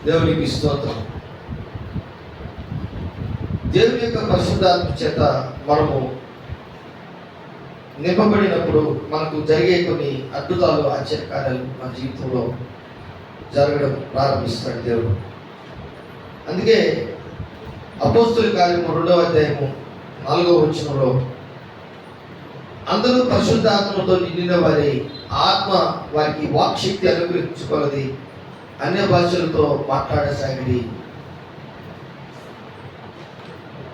దేవునికి స్తోత్రం. దేవుని యొక్క పరిశుద్ధాత్మ చేత మనము నింపబడినప్పుడు మనకు జరిగే కొన్ని అద్భుతాలు, ఆశ్చర్యకార్యాలు మన జీవితంలో జరగడం ప్రారంభిస్తాడు దేవుడు. అందుకే అపోస్తుల కార్యము 2వ అధ్యాయము 4వ వచనంలో అందరూ పరిశుద్ధాత్మతో నిండిన వారి ఆత్మ వారికి వాక్శక్తి అనుగ్రహించుకోలది అన్య భాషలతో మాట్లాడసాగిడి.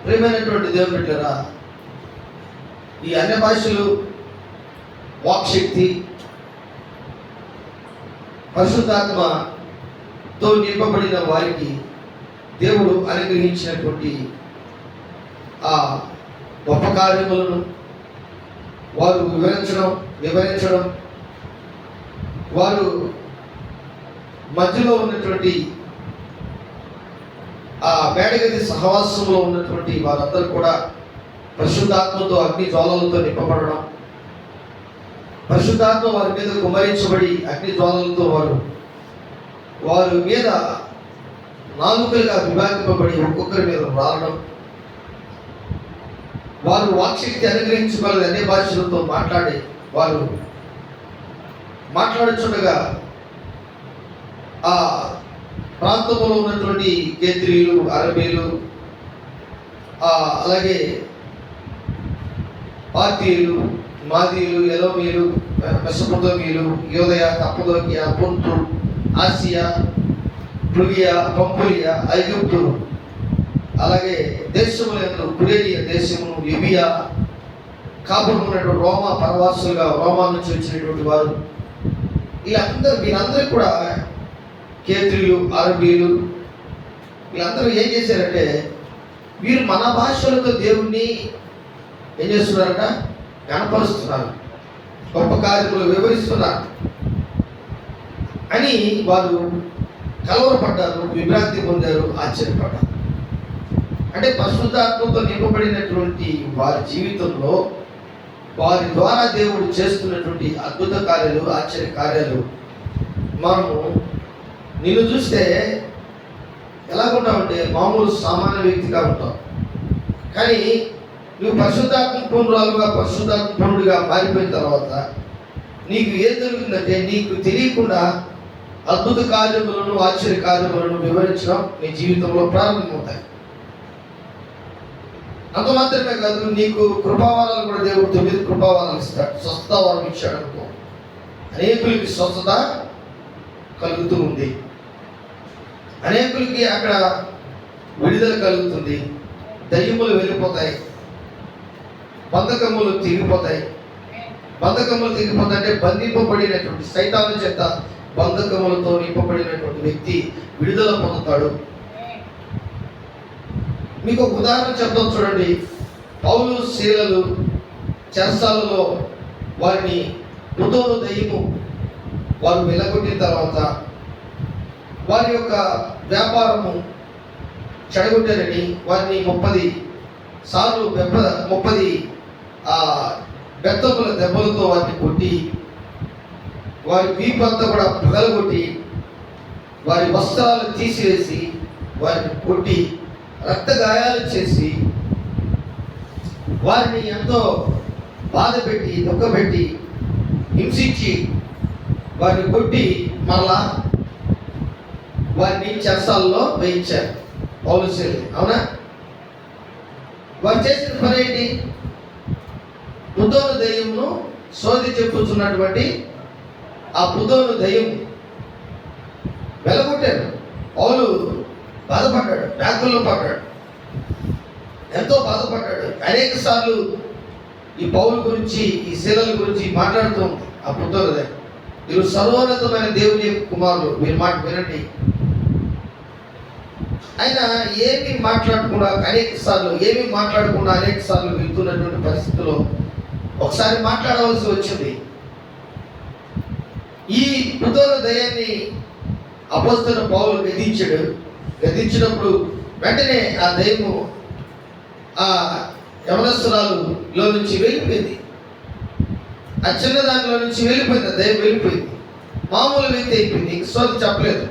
ప్రియమైనటువంటి దేవుని బిడ్డలారా, ఈ అన్య భాషలు, వాక్శక్తి, పరిశుద్ధాత్మతో నింపబడిన వారికి దేవుడు అనుగ్రహించినటువంటి ఆ గొప్ప కార్యములను వారు వివరించడం వారు మధ్యలో ఉన్నటువంటి ఆ మేడగది సహవాసంలో ఉన్నటువంటి వారందరూ కూడా పరిశుద్ధాత్మతో అగ్ని జ్వాలలతో నింపబడడం, పరిశుద్ధాత్మ వారి మీద కుమరించబడి అగ్ని జ్వాలలతో వారి మీద నాలుకలుగా విభాగింపబడి ఒక్కొక్కరి మీద రావడం, వారు వాక్శక్తి అనుగ్రహించుకోవాలి అనే భాషలతో వారు మాట్లాడుచుండగా ఆ ప్రాంతంలో ఉన్నటువంటి కేత్రీలు, అరబీలు, అలాగే పార్తీయులు, మాదీయులు, ఎలోమీలు, మెసొపొతేమియలు, యోదయ, కప్పదోకియా, పొంతు, ఆసియా, ఫ్రుగియా, పంపులియా, ఐగుప్తు, అలాగే దేశములందు కురేనియా దేశము, లిబియా, కాపురమున్నటువంటి రోమా పరవాసులుగా రోమా నుంచి వచ్చినటువంటి వారు, వీరందరూ కూడా కేత్రీలు, అరబీలు, వీళ్ళందరూ ఏం చేశారంటే వీరు మన భాషలతో దేవుణ్ణి ఏం చేస్తున్నారట? కనపరుస్తున్నారు, గొప్ప కార్యములు వివరిస్తున్నారు అని వారు కలవరపడ్డారు, విభ్రాంతి పొందారు, ఆశ్చర్యపడ్డారు. అంటే పరిశుద్ధాత్మతో నింపబడినటువంటి వారి జీవితంలో వారి ద్వారా దేవుడు చేస్తున్నటువంటి అద్భుత కార్యాలు, ఆశ్చర్య కార్యాలు మనము నిన్ను చూస్తే ఎలాగుంటావంటే మామూలు సామాన్య వ్యక్తిగా ఉంటావు. కానీ నువ్వు పరిశుద్ధాత్మ పూర్ణురాలుగా, పరిశుద్ధాత్మ పూర్ణుడిగా మారిపోయిన తర్వాత నీకు ఏం జరుగుతుందంటే నీకు తెలియకుండా అద్భుత కార్యములను, ఆశ్చర్య కార్యములను వివరించడం నీ జీవితంలో ప్రారంభమవుతాయి. అంత మాత్రమే కాదు, నీకు కృపావరాలు కూడా దేవుడు 9 కృపావరాలు ఇస్తాడు. స్వస్థత వరం ఇచ్చాడు అనుకో, అనేకులకి స్వస్థత కలుగుతూ ఉంది, అనేకులకి అక్కడ విడుదల కలుగుతుంది, దయ్యములు వెళ్ళిపోతాయి, బంధకములు తిరిగిపోతాయి. బంధకములు తిరిగిపోతాయంటే బంధింపబడినటువంటి సైతాను చేత బంధకములతో నింపబడినటువంటి వ్యక్తి విడుదల పొందుతాడు. మీకు ఒక ఉదాహరణ చెప్తాం చూడండి. పౌలు, శీలలు చెరసాలలో వారిని పుతోను దయ్యము వారు వెళ్ళగొట్టిన తర్వాత వారి యొక్క వ్యాపారము చెడగొట్టారని వారిని 30 సార్లు 30 బెత్తముల దెబ్బలతో వారిని కొట్టి, వారి వీపు అంతా కూడా పగలగొట్టి, వారి వస్త్రాలు తీసివేసి వారిని కొట్టి రక్త గాయాలు చేసి వారిని ఎంతో బాధ పెట్టి, దుఃఖపెట్టి, హింసించి వారిని కొట్టి మరలా వారిని చెరసాలలో వేయించారు పౌలు, శీలలు. అవునా? వారు చేసిన పని ఏంటి? పుతోను దయ్యమును సోది చెప్పుతున్నటువంటి ఆ పుతోను దయ్యం వెలగొట్టారు. పౌలు బాధపడ్డాడు, బ్యాగుల్లో పడ్డాడు, ఎంతో బాధపడ్డాడు. అనేక సార్లు ఈ పౌలు గురించి, ఈ శీలల గురించి మాట్లాడుతూ ఉంది ఆ పుతోను దయ్యం. మీరు సర్వోన్నతమైన దేవుని కుమారులు, మీరు మాట వినండి. ఆయన ఏమీ మాట్లాడకుండా అనేక సార్లు వెళ్తున్నటువంటి పరిస్థితిలో ఒకసారి మాట్లాడవలసి వచ్చింది. ఈ పుతోను దయ్యాన్ని అపోస్తలుడైన పౌలు గద్దించినప్పుడు వెంటనే ఆ దయ్యము ఆ యవనస్తురాలులో నుంచి వెళ్ళిపోయింది. ఆ చిన్న దానిలో నుంచి వెళ్ళిపోయింది, దయ్యం వెళ్ళిపోయింది. మామూలు వ్యక్తి అయిపోయింది, ఇంక సోది చెప్పలేదు.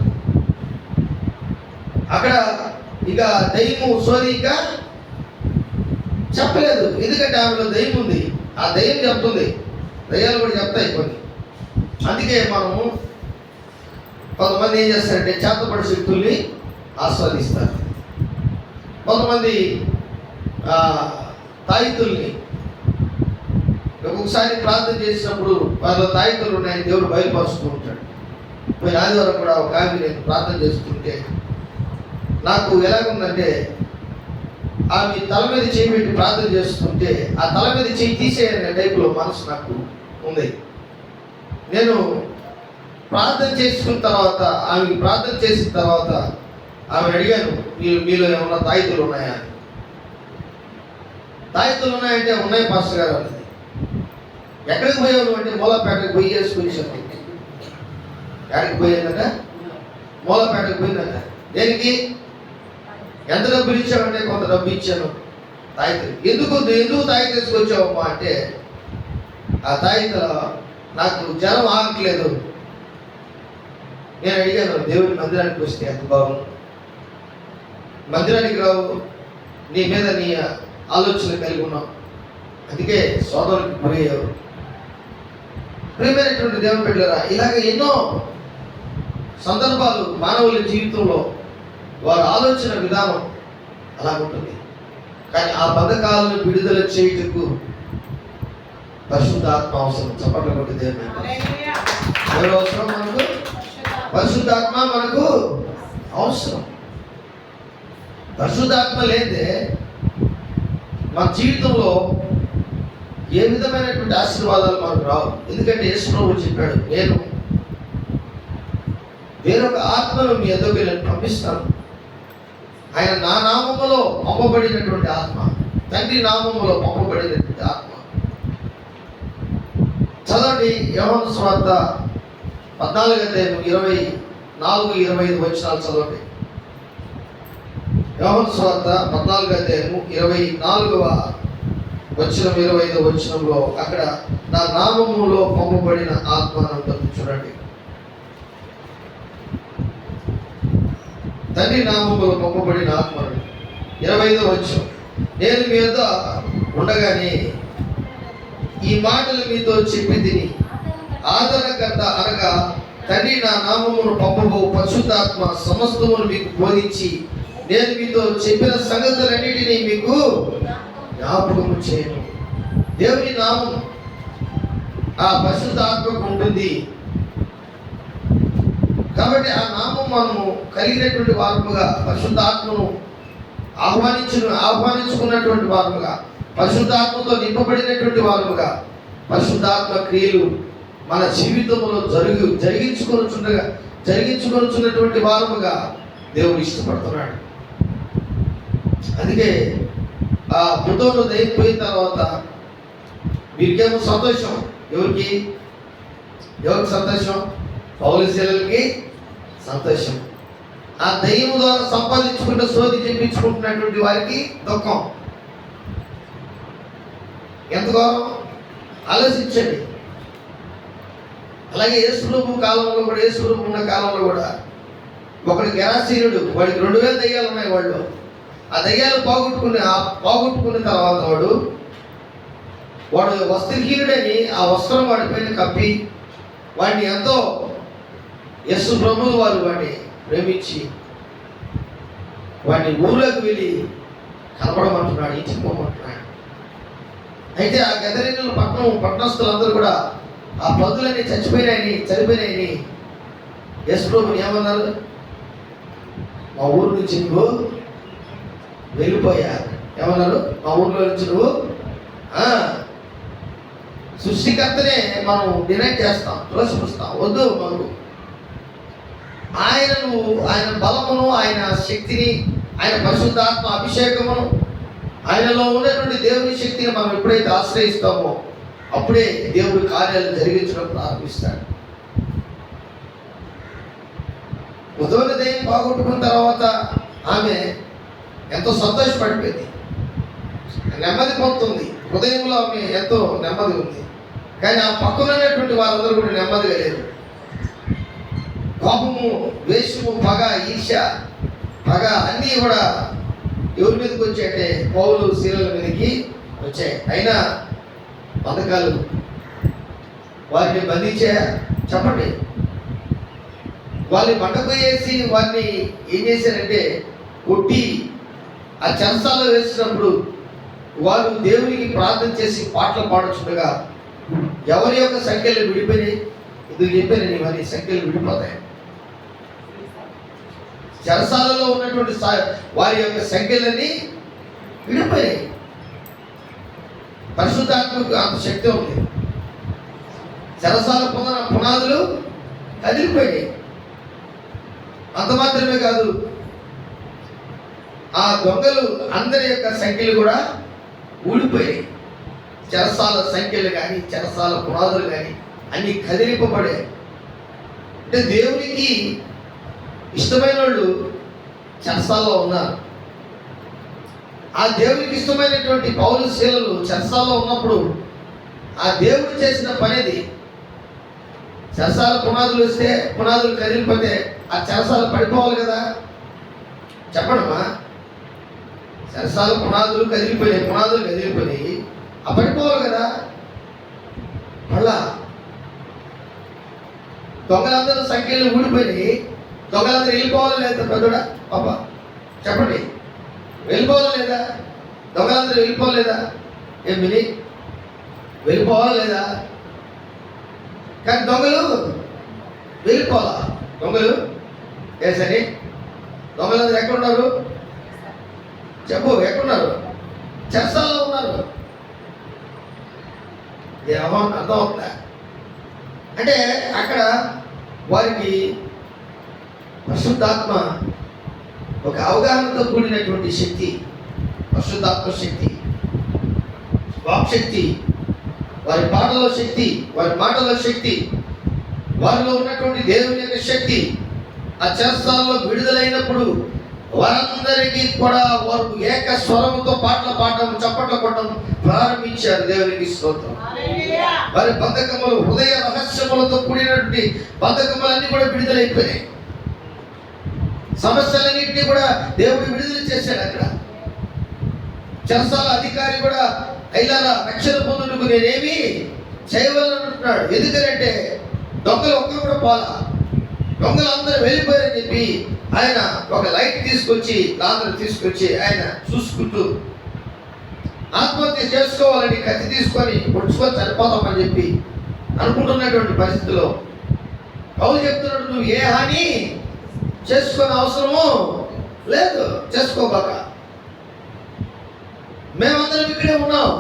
అక్కడ ఇక దయ్యము సోది ఇంకా చెప్పలేదు, ఎందుకంటే ఆమెలో దయ్యం ఉంది. ఆ దయ్యం చెప్తుంది, దయ్యాలు కూడా చెప్తాయి కొన్ని. అందుకే మనము కొంతమంది ఏం చేస్తారంటే చేతపడి శక్తుల్ని ఆస్వాదిస్తారు, కొంతమంది తాయితుల్ని. ఒక్కొక్కసారి ప్రార్థన చేసినప్పుడు వాళ్ళ తాయితులు ఉన్నాయని దేవుడు బయలుపరుస్తూ ఉంటాడు. పోయిన ఆదివారం కూడా ఒక ఆమె నేను ప్రార్థన చేస్తుంటే నాకు ఎలాగుందంటే, ఆమె తల మీద చేయి పెట్టి ప్రార్థన చేస్తుంటే ఆ తల మీద చేయి తీసేయనే టైపులో మనసు నాకు ఉంది. నేను ప్రార్థన చేసుకున్న తర్వాత, ఆమె ప్రార్థన చేసిన తర్వాత ఆమె అడిగాను, మీలో ఏమన్నా తాయితులు ఉన్నాయా అని. తాయితులు ఉన్నాయంటే ఉన్నాయి పాస్టర్ గారు అన్నది. ఎక్కడికి పోయావు అంటే మూలపేటకు పోయి వేసుకొచ్చాను. ఎక్కడికి పోయిందట? మూలపేటకు పోయిందట. దేనికి? ఎంత డబ్బులు ఇచ్చావంటే కొంత డబ్బు ఇచ్చాను. తాయితలు ఎందుకు తాయి తీసుకొచ్చావమ్మా అంటే, ఆ తాయితలో నాకు జ్వరం ఆగట్లేదు. నేను అడిగాను, దేవుడి మందిరానికి వస్తే ఎంత బాగుంది, మందిరానికి రావు, నీ మీద నీ ఆలోచన కలిగి ఉన్నావు, అందుకే సోదరులకు గురయ్యావు. ప్రియమైనటువంటి దేవుని బిడ్డలారా, ఇలాగ ఎన్నో సందర్భాలు మానవుల జీవితంలో వారి ఆలోచన విధానం అలా ఉంటుంది. కానీ ఆ బంధకాలను విడుదల చేయుటకు పరిశుద్ధాత్మ అవసరం. చప్పట్లు కొట్టి దేవుని ఎవరు అవసరం? మనకు పరిశుద్ధాత్మ మనకు అవసరం. పరిశుద్ధాత్మ లేదే మన జీవితంలో ఏ విధమైనటువంటి ఆశీర్వాదాలు మనకు రావు. ఎందుకంటే యేసు ప్రభువు చెప్పాడు, నేను వేరొక ఆత్మను మీ ఎదుగుకి నేను పంపిస్తాను, ఆయన నా నామములో పంపబడినటువంటి ఆత్మ, తండ్రి నామములో పంపబడినటువంటి ఆత్మ. చదవండి యోహాను సువార్త 14:24-25 వచనాలు చదవండి. యోహాను సువార్త 14:24 వచనం 25 వచనంలో అక్కడ నా నామములో పంపబడిన ఆత్మ అని చూడండి. తండ్రి నామములో పంపబడిన ఆత్మ. 25 వచనం, నేను మీ వద్ద ఉండగానే ఈ మాటలు మీతో చెప్పి తిని, ఆదరణకర్త అనగా తండ్రి నా నామమును పంపబో పరిశుద్ధాత్మ సమస్తమును మీకు బోధించి నేను మీతో చెప్పిన సంగతులన్నిటినీ మీకు జ్ఞాపకము చేయను. దేవుని నామం ఆ పరిశుద్ధాత్మకు ఉంటుంది కాబట్టి ఆ నామం మనము కలిగినటువంటి వారముగా, పరిశుద్ధాత్మను ఆహ్వానించుకున్నటువంటి వారముగా, పరిశుద్ధాత్మతో నింపబడినటువంటి వారముగా, పరిశుద్ధాత్మ క్రియలు మన జీవితంలో జరిగించుకొనుచున్నటువంటి వారముగా దేవుడు ఇష్టపడుతున్నాడు. అందుకే ఆ బుద్ధంలో దయపోయిన తర్వాత వీరికేమో సంతోషం. ఎవరికి సంతోషం? పౌలుశీలకి సంతోషం. ఆ దయ్యం ద్వారా సంపాదించుకుంటూ శోధి చెప్పించుకుంటున్నటువంటి వారికి దుఃఖం. ఎంత గౌరవం ఆలోచించండి. అలాగే యేసుప్రభు కాలంలో కూడా, యేసుప్రభు ఉన్న కాలంలో కూడా ఒకడు గెరాసీనుడు, వాడికి 2000 దయ్యాలు ఉన్నాయి. వాళ్ళు ఆ దయ్యాలు పోగొట్టుకున్న తర్వాత వాడు వస్త్రహీనుడని ఆ వస్త్రం వాడి పైన కప్పి వాడిని ఎంతో యేసు ప్రభువు వారు వాడిని ప్రేమించి వాడిని ఊళ్ళోకి వెళ్ళి కనపడమంటున్నాడు, ఇచ్చిపోమంటున్నాడు. అయితే ఆ గదరీనుల పట్టణస్తులందరూ కూడా ఆ పందులన్నీ చనిపోయినాయని యేసు ప్రభుని ఏమన్నారు? మా ఊరు నుంచి నువ్వు వెళ్ళిపోయా. ఏమన్నారు? మా ఊర్లో నుంచి నువ్వు సృష్టికర్తనే మనం డినై చేస్తాం, తులసిస్తాం, వద్దు. మనకు ఆయన బలమును, ఆయన శక్తిని, ఆయన పరిశుద్ధాత్మ అభిషేకమును, ఆయనలో ఉన్నటువంటి దేవుని శక్తిని మనం ఎప్పుడైతే ఆశ్రయిస్తామో అప్పుడే దేవుడి కార్యాలు జరిగించడం ప్రారంభిస్తాడు. ఉదయం దయ్యం బాగొట్టుకున్న తర్వాత ఆమె ఎంతో సంతోషపడిపోయింది, నెమ్మది పొందుతుంది. హృదయంలో ఆమె ఎంతో నెమ్మది ఉంది. కానీ ఆ పక్కన ఉన్నటువంటి వారందరూ కూడా నెమ్మదిగా లేరు. కోపము, ద్వేషము, పగ, ఈర్ష్య, పగ అన్నీ కూడా ఎవరి మీదకి వచ్చాయంటే పౌలు శీలల మీదకి వచ్చాయి. అయినా పథకాలు వారిని బంధించాయా? చెప్పండి. వాళ్ళని మంటకు వేసి వారిని ఏం చేశారంటే కొట్టి ఆ చెరసాలలో వేసినప్పుడు వారు దేవునికి ప్రార్థన చేసి పాటలు పాడుచుండగా ఎవరి యొక్క సంఖ్యలు విడిపోయినాయి? ఇది చెప్పాను, ఇవన్నీ సంఖ్యలు విడిపోతాయి. చెరసాలలో ఉన్నటువంటి వారి యొక్క సంఖ్యలన్నీ విడిపోయాయి. పరిశుద్ధాత్మకు అంత శక్తి ఉంది. చెరసాల పునాదులు కదిలిపోయాయి. అంత మాత్రమే కాదు, ఆ దొంగలు అందరి యొక్క సంఖ్యలు కూడా ఊడిపోయాయి. చెరసాల సంఖ్యలు కానీ చెరసాల పునాదులు కానీ అన్ని కదిలింపబడాయి. అంటే దేవునికి ఇష్టమైన వాళ్ళు చెరసాల్లో ఉన్నారు. ఆ దేవునికి ఇష్టమైనటువంటి పౌలు శీలలు చెరసాల్లో ఉన్నప్పుడు ఆ దేవుడు చేసిన పనిది. చెరసాల పునాదులు వస్తే పునాదులు కదిలిపోతే ఆ చెరసాలు పడిపోవాలి కదా. చెప్పడమ్మా, చెరసాల పునాదులు కదిలిపోయినాయి, ఆ పడిపోవాలి కదా. మళ్ళా దొంగలందరూ సంఖ్యలు ఊడిపోయినాయి. దొంగలందరూ వెళ్ళిపోవాలి లేదా? పెద్దోడా పాప చెప్పండి, వెళ్ళిపోవాలి లేదా? దొంగలందరూ వెళ్ళిపోవాలి లేదా? ఏమిని వెళ్ళిపోవాలి లేదా? కానీ దొంగలు వెళ్ళిపోవాలా? దొంగలు సరే, దొంగలందరూ ఎక్కడున్నారు? చెప్పు, ఎక్కడున్నారు? చెరసాల్లో ఉన్నారు. అర్థం అవుతుందా? అంటే అక్కడ వారికి పరిశుద్ధాత్మ ఒక అవగాహనతో కూడినటువంటి శక్తి, పరిశుద్ధాత్మ శక్తి, వాక్శక్తి, వారి పాటలో శక్తి, వారి మాటలో శక్తి, వారిలో ఉన్నటువంటి దేవుని యొక్క శక్తి ఆ చెరసాలలో విడుదలైనప్పుడు వారందరికీ కూడా వారు ఏక స్వరముతో పాటలు పాడడం, చప్పట్లు కొట్టడం ప్రారంభించారు. దేవునికి స్తోత్రం. వారి బంధకములు, హృదయ రహస్యములతో కూడినటువంటి బంధకములన్నీ కూడా విడుదలైపోయినాయి. సమస్యలన్నింటినీ కూడా దేవుడు విడుదల చేశాడు. అక్కడ చెరసాల అధికారి కూడా అయిలారా రక్షణ పొందుటకు నేనేమి చేయవలనంటున్నాడు. ఎందుకంటే దొంగలు ఒక్కరు కూడా పోలా, దొంగలు అందరూ వెళ్ళిపోయారని చెప్పి ఆయన ఒక లైట్ తీసుకొచ్చి ఆయన చూసుకుంటూ ఆత్మహత్య చేసుకోవాలని కత్తి తీసుకొని పొడుచుకొని చనిపోతామని చెప్పి అనుకుంటున్నటువంటి పరిస్థితిలో పౌలు చెప్తున్నాడు, నువ్వు ఏ హాని చేసుకునే అవసరము లేదు, చేసుకోబాక. మేమందరం ఇక్కడే ఉన్నాం.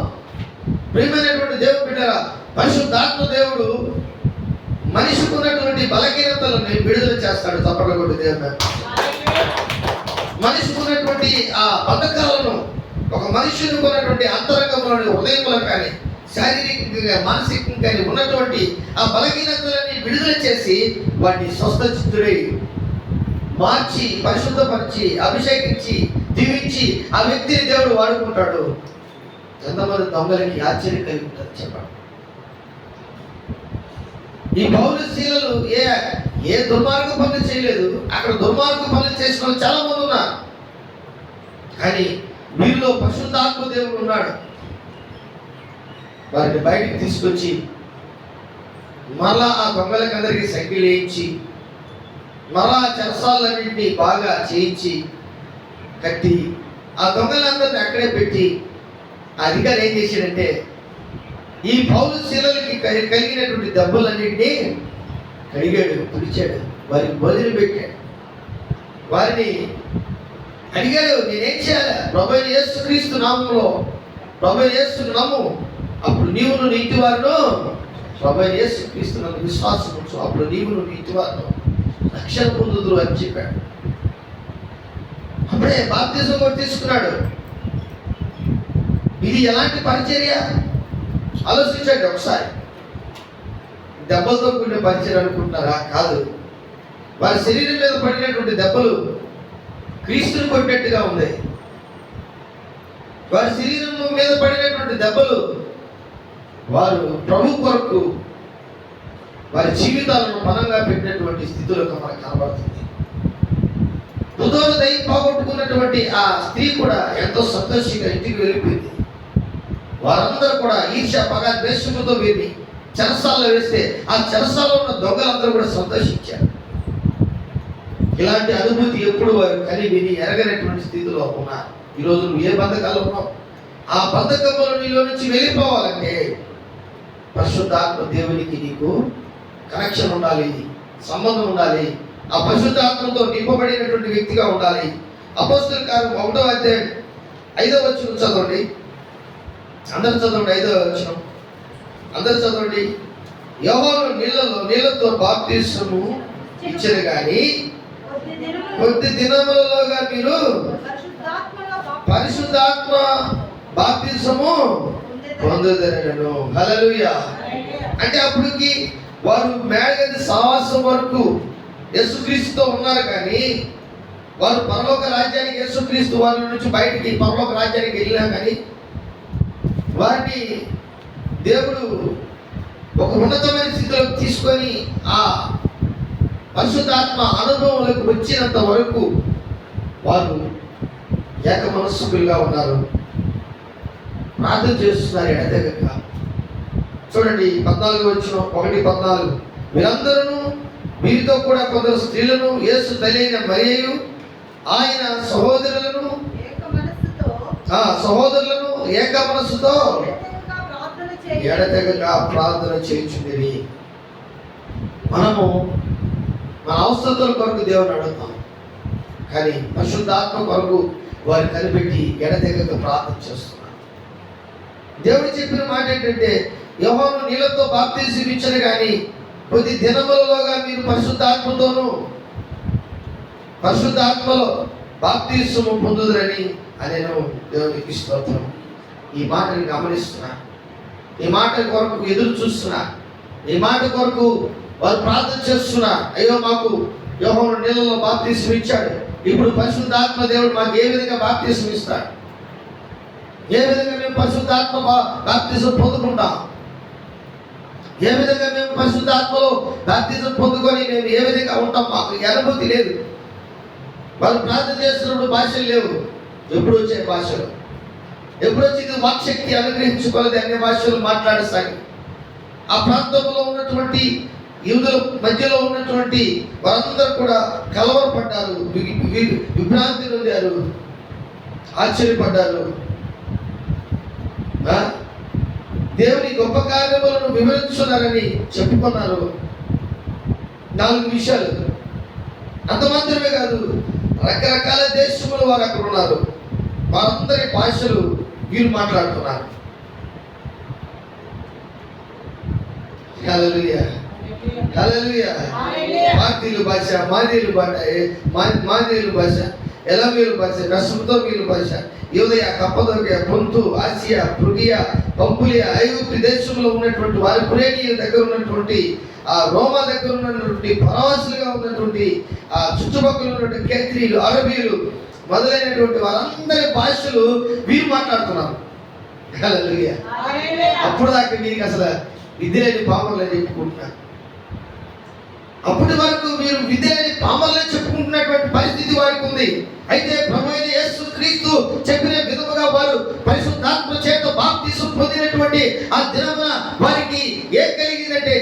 ప్రియమైనటువంటి దేవుడు బిడ్డరా, పరిశుద్ధాత్మ దేవుడు మనిషికి ఉన్నటువంటి బలహీనతలను విడుదల చేస్తాడు. తప్పకుండా కొట్టి దేవుడు మనిషికి ఉన్నటువంటి ఆ బంధకాలను, ఒక మనుషునికి ఉన్నటువంటి అంతరంగంలోని హృదయంలో కానీ శారీరకంగా మానసికంగా కానీ ఉన్నటువంటి ఆ బలహీనతలని విడుదల చేసి వాటిని స్వస్థచిత్తుడై మార్చి, పరిశుద్ధపరిచి, అభిషేకించి, దీవించి ఆ వ్యక్తిని దేవుడు వాడుకుంటాడు. ఎంతమంది దొంగలకి ఆశ్చర్యం కలిగి ఉంటుంది చెప్పండి. ఈ పౌలు శీలలు ఏ దుర్మార్గ పనులు చేయలేదు. అక్కడ దుర్మార్గ పనులు చేసిన వాళ్ళు చాలా మంది ఉన్నారు. కానీ వీరిలో పరిశుద్ధాత్మ దేవుడు ఉన్నాడు. వారిని బయటికి తీసుకొచ్చి మరలా ఆ దొంగలకి అందరికీ సంఖ్యలు వేయించి మరలా చెరసాలన్నింటినీ బాగా చేయించి కట్టి ఆ దొంగలందరినీ అక్కడే పెట్టి ఆ అధికారి ఏం చేశాడంటే ఈ పౌలు శీలలకి కలిగినటువంటి దెబ్బలన్నింటినీ కడిగాడు, తుడిచాడు, వారికి బదులు పెట్టాడు. వారిని అడిగాడు, నేనేం చేయాలి? ప్రభువైన యేసుక్రీస్తు నామములో ప్రభువైన యేసును నమ్ము, అప్పుడు నీవును నీ ఇంటివారును ప్రభువైన యేసుక్రీస్తు నందు విశ్వాసం ఉంచు, అప్పుడు నీవును నీ ఇంటివారును రక్షణ పొందుదురు అని చెప్పాడు. అప్పుడే బాప్తిజం కూడా తీసుకున్నాడు. ఇది ఎలాంటి పరిచర్య ఆలోచించండి ఒకసారి. దెబ్బలతో కూడిన పరిచర్య అనుకుంటున్నారా? కాదు. వారి శరీరం మీద పడినటువంటి దెబ్బలు క్రీస్తుని కొట్టినట్టుగా ఉంది. వారి శరీరం మీద పడినటువంటి దెబ్బలు వారు ప్రభు కొరకు వారి జీవితాలను పనంగా పెట్టినటువంటి స్థితిలో మనకు కనబడుతుంది. బుధోను దయ పోగొట్టుకున్నటువంటి ఆ స్త్రీ కూడా ఎంతో సంతోషంగా ఇంటికి వెళ్ళిపోయింది. వారందరూ కూడా ఈర్ష్య పగ ద్వేషముతో వెళ్ళి చెరసాల్లో వేస్తే ఆ చెరసాల్లో ఉన్న దొంగలందరూ కూడా సంతోషించారు. ఇలాంటి అనుభూతి ఎప్పుడు వారు కని విని ఎరగనటువంటి స్థితిలో ఉన్నారు. ఈరోజు నువ్వు ఏ బంధకాలు ఉన్నావు, ఆ బంధకముల నీలో నుంచి వెళ్ళిపోవాలంటే పరిశుద్ధాత్మ దేవునికి నీకు కనెక్షన్ ఉండాలి, సంబంధం ఉండాలి. ఆ పరిశుద్ధాత్మతో నింపబడినటువంటి వ్యక్తిగా ఉండాలి. అపోస్తలుల కార్యం 1వ అధ్యాయం 5వ వచనం చదవండి. అందరూ చదవండి. 5వ వచనం అందరూ చదవండి. యోహాను నీళ్ళతో బాప్తిస్మము ఇచ్చారు కానీ కొద్ది దినములలోగా మీరు పరిశుద్ధాత్మ బాప్తిస్మము పొందుదరను. హల్లెలూయా. అంటే అప్పటికి వారు మేడగది సహవాసం వరకు యేసుక్రీస్తుతో ఉన్నారు, కానీ వారు పరలోక రాజ్యానికి యేసుక్రీస్తు వారి నుంచి బయటికి పరలోక రాజ్యానికి వెళ్ళినా కానీ వారిని దేవుడు ఒక ఉన్నతమైన స్థితిలోకి తీసుకొని ఆ పరిశుద్ధాత్మ అనుభవంలోకి వచ్చినంత వరకు వారు ఏక మనస్సుకులుగా ఉన్నారు, ప్రార్థన చేస్తున్నారు ఎడతెగక. చూడండి 14 వచనం 1:14. మీరందరూ వీరితో కూడా కొందరు స్త్రీలను యేసు తల్లి అయిన మరియయు ఆయన సహోదరులను ఏక మనస్సుతో ఎడతెగక ప్రార్థన చేయించుండేవి. మనము మన అవసరతల కొరకు దేవుని అడుగుతాం, కానీ పరిశుద్ధాత్మ కొరకు వారు కనిపెట్టి ఎడతెగక ప్రార్థన చేస్తున్నారు. దేవుడు చెప్పిన మాట ఏంటంటే, యోహాను నీళ్ళతో బాప్తిస్మం ఇచ్చారు కానీ కొద్ది దినములలోగా మీరు పరిశుద్ధాత్మలో బాప్తిస్మము పొందుదురని నేను దేవునికి స్తోత్రం. ఈ మాటని గమనిస్తున్నా, ఈ మాట కొరకు ఎదురు చూస్తున్నా, ఈ మాట కొరకు వారు ప్రార్థన చేస్తున్నా. అయ్యో మాకు యోహాను నీళ్ళలో బాప్తిస్మం ఇచ్చాడు, ఇప్పుడు పరిశుద్ధాత్మ దేవుడు మాకు ఏ విధంగా బాప్తిస్మం ఇస్తాడు, ఏ విధంగా మేము పరిశుద్ధాత్మ బాప్తిజం పొందుకుంటాం, ఏ విధంగా మేము పరిశుద్ధాత్మలో బాప్తిజం పొందుకొని మేము ఏ విధంగా ఉంటాం, మాకు అనుభూతి లేదు. వాళ్ళు ప్రార్థన చేస్తున్నప్పుడు భాషలు లేవు. ఎప్పుడు వచ్చే భాషలు, ఎప్పుడు వచ్చింది వాక్శక్తి అనుగ్రహించుకోలేదు, అన్ని భాషలు మాట్లాడసాగి ఆ ప్రాంతంలో ఉన్నటువంటి యూదుల మధ్యలో ఉన్నటువంటి వారందరూ కూడా కలవరపడ్డారు, విభ్రాంతి నొందారు, ఆశ్చర్యపడ్డారు. దేవుని గొప్ప కార్యములను వివరించున్నారని చెప్పుకున్నారు. 4 విషయాలు. అంత మాత్రమే కాదు, రకరకాల దేశములు వారు అక్కడ ఉన్నారు, వారందరి భాషలు వీరు మాట్లాడుతున్నారు. హల్లెలూయా, హల్లెలూయా. మార్తీలు భాష, మాదీలు భాష, ఎలామీలు భాష, మెసొపొతామియా భాష, యూదయ, కప్పదొకియ, పొంతు, ఆసియా, ఫ్రుగియా, పంపులియా, ఐగుప్తు దేశంలో ఉన్నటువంటి వారి కురేనియ దగ్గర ఉన్నటువంటి ఆ రోమా దగ్గర ఉన్నటువంటి పరవాసులుగా ఉన్నటువంటి ఆ చుట్టుపక్కల ఉన్నటువంటి కేత్రీలు, అరబీలు మొదలైనటువంటి వారందరి భాషలు వీరు మాట్లాడుతున్నారు. హల్లెలూయా. అప్పుడు దాకా మీకు అసలు విద్య లేని పామర్లని చెప్పుకుంటున్నారు. అప్పటి వరకు మీరు విద్య లేని పామర్లని చెప్పుకుంటున్నటువంటి పరిస్థితి వారికి ఉంది. అయితే ప్రభువైన యేసు క్రీస్తు చెప్పిన విధముగా వారు పరిశుద్ధాత్మ చేత బాప్తిస్మం పొందినటువంటి ఆ దినమున వారికి ఏం కలిగిందంటే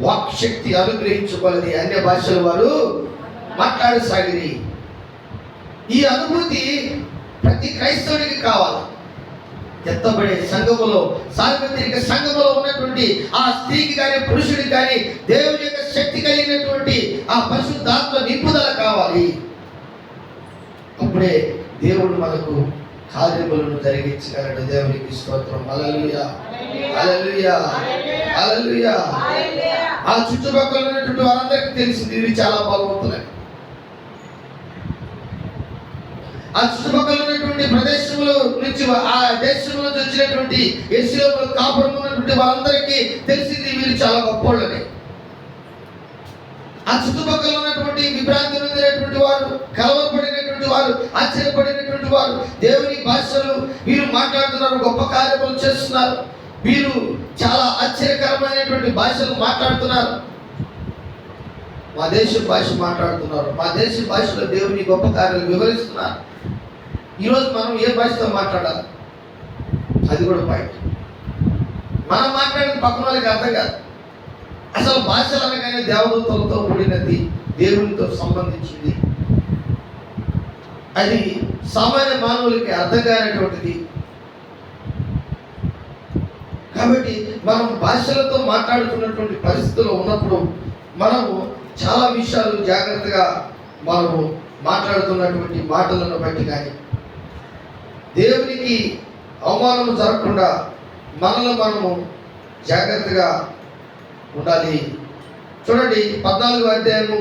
వాక్శక్తి అనుగ్రహించుకోవాలి, అన్య భాషలు వారు మాట్లాడసాగిరి. ఈ అనుభూతి ప్రతి క్రైస్తవుడికి కావాలి. ఎత్తబడే సంఘములో, సార్వత్రిక సంఘములో ఉన్నటువంటి ఆ స్త్రీకి కానీ పురుషుడికి కానీ దేవుని యొక్క శక్తి కలిగినటువంటి ఆ పరిశుద్ధాత్మ నింపుదల కావాలి. అప్పుడే దేవుడు మనకు కార్యములను జరిగించగలడు. దేవునికి స్తోత్రం. హల్లెలూయా, హల్లెలూయా, హల్లెలూయా. ఆ చుట్టుపక్కల ఉన్నటువంటి వారందరికీ తెలిసింది ఇవి చాలా బలవంతులే. ఆ చుట్టుపక్కల ఉన్నటువంటి ప్రదేశంలో నుంచి, ఆ దేశంలో నుంచి వచ్చినటువంటి యెరూషలేములో కాపురం ఉన్నటువంటి వారందరికీ తెలిసింది వీరు చాలా గొప్పోళ్ళని. ఆ చుట్టుపక్కల ఉన్నటువంటి విభ్రాంతి నొందినటువంటి వారు, కలవరపడినటువంటి వారు, ఆశ్చర్యపడినటువంటి వారు దేవుని భాషలు వీరు మాట్లాడుతున్నారు, గొప్ప కార్యములు చేస్తున్నారు, వీరు చాలా ఆశ్చర్యకరమైనటువంటి భాషలు మాట్లాడుతున్నారు. మా దేశ భాష మాట్లాడుతున్నారు, మా దేశ భాషలో దేవుని గొప్ప కార్యాలు వివరిస్తున్నారు. ఈరోజు మనం ఏ భాషతో మాట్లాడాలి? అది కూడా పాయింట్. మనం మాట్లాడిన పక్కన వాళ్ళకి అర్థం కాదు. అసలు భాషలు అనగానే దేవదూతలతో కూడినది, దేవునితో సంబంధించింది. అది సామాన్య మానవులకి అర్థం కానటువంటిది. కాబట్టి మనం భాషలతో మాట్లాడుతున్నటువంటి పరిస్థితుల్లో ఉన్నప్పుడు మనము చాలా విషయాలు జాగ్రత్తగా మనము మాట్లాడుతున్నటువంటి మాటలను బట్టి కానీ దేవునికి అవమానం జరగకుండా మనలో మనము జాగ్రత్తగా ఉండాలి. చూడండి 14వ అధ్యాయము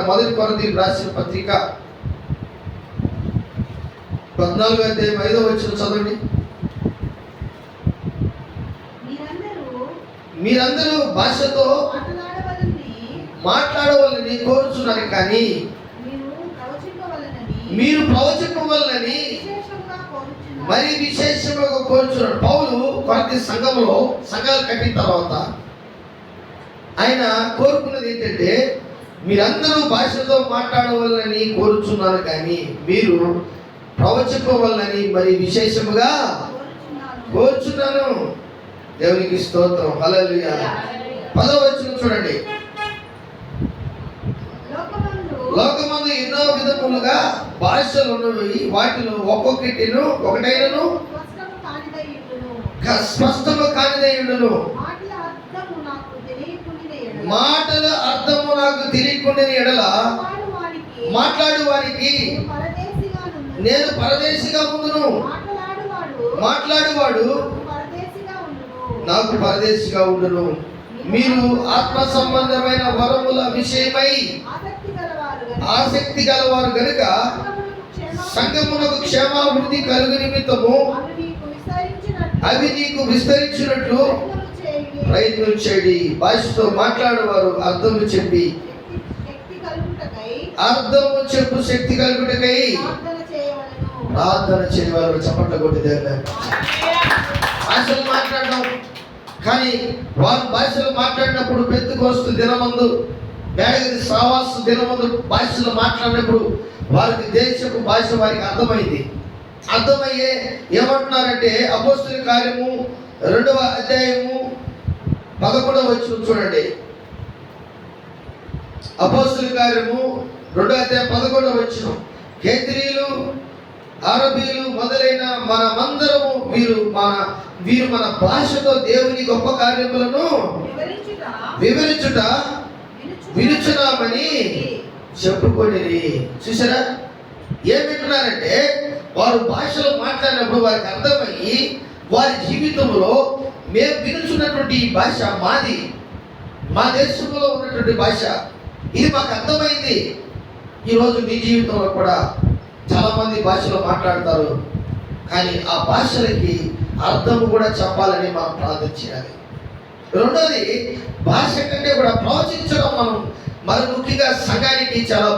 మొదటి కొరింథీయులకు రాసిన పత్రిక 14వ అధ్యాయం 5వ వచనం చదవండి. మీరందరూ భాషతో మాట్లాడవాలని కోరుచున్నారు, కానీ మీరు ప్రవచింపవలనని మరి విశేషంగా కోరుచున్నాడు. పౌలు కొరింథీ సంఘాలు కట్టిన తర్వాత ఆయన కోరుకున్నది ఏంటంటే, మీరందరూ భాషతో మాట్లాడవాలని కోరుచున్నారు, కానీ మీరు ప్రవచింపవలనని మరి విశేషముగా కోరుచున్నాను. దేవునికి స్తోత్రం, హల్లెలూయా. 10వ వచనం చూడండి. లోకమందు ఎన్నో విధములుగా భాషలు ఉన్నవి, వాటిలో ఒక్కొక్కటిను ఒకటైనను స్పష్టము కానిదైయుండును. మాటల అర్థము నాకు తెలియకుండా ఎడల మాట్లాడు వారికి నేను పరదేశిగా ఉండును, మాట్లాడువాడు నాకు పరదేశిగా ఉండును. మీరు ఆత్మ సంబంధమైన వరముల విషయమై ఆసక్తి గలవారు గనుక సంఘమునకు క్షేమాభివృద్ధి కలుగు నిమిత్తము అవి నీకు విస్తరించినట్లు ప్రయత్నం చేయండి. భాషతో మాట్లాడేవారు అర్థము చెప్పి శక్తి కలుగుటకై ప్రార్థన చేయవారు. చప్పట్ల కొట్టి దేవుని భాషలు మాట్లాడడం. కానీ వారు భాషలు మాట్లాడినప్పుడు పెంతెకోస్తు దినమందు, మేడగది సావాసు దినమందు భాషలు మాట్లాడినప్పుడు వారికి దేశపు భాష వారికి అర్థమైంది. అర్థమయ్యే ఏమంటున్నారంటే, అపోస్తలుల కార్యము 2వ అధ్యాయము 11వ వచనం చూడండి. అపోస్తలుల కార్యము 2వ అధ్యాయం 11వ వచనం. కేత్రీయులు, అరబీలు మొదలైన మనమందరము వీరు మన భాషతో దేవుని గొప్ప కార్యములను వివరించుట వినుచున్నామని చెప్పుకొని. చూసారా ఏమింటున్నారంటే, వారు భాషలో మాట్లాడినప్పుడు వారికి అర్థమయ్యి వారి జీవితంలో మేము వినుచున్నటువంటి ఈ భాష మాది, మా దేశంలో ఉన్నటువంటి భాష, ఇది మాకు అర్థమైంది. ఈరోజు మీ జీవితంలో కూడా చాలా మంది భాషలో మాట్లాడతారు, కానీ ఆ భాషలకి అర్థము కూడా చెప్పాలని మనం ప్రార్థన చేయాలి. రెండోది, భాష కంటే కూడా ప్రవచించడం మనం మరి ముఖ్యంగా సంఘానికి చాలా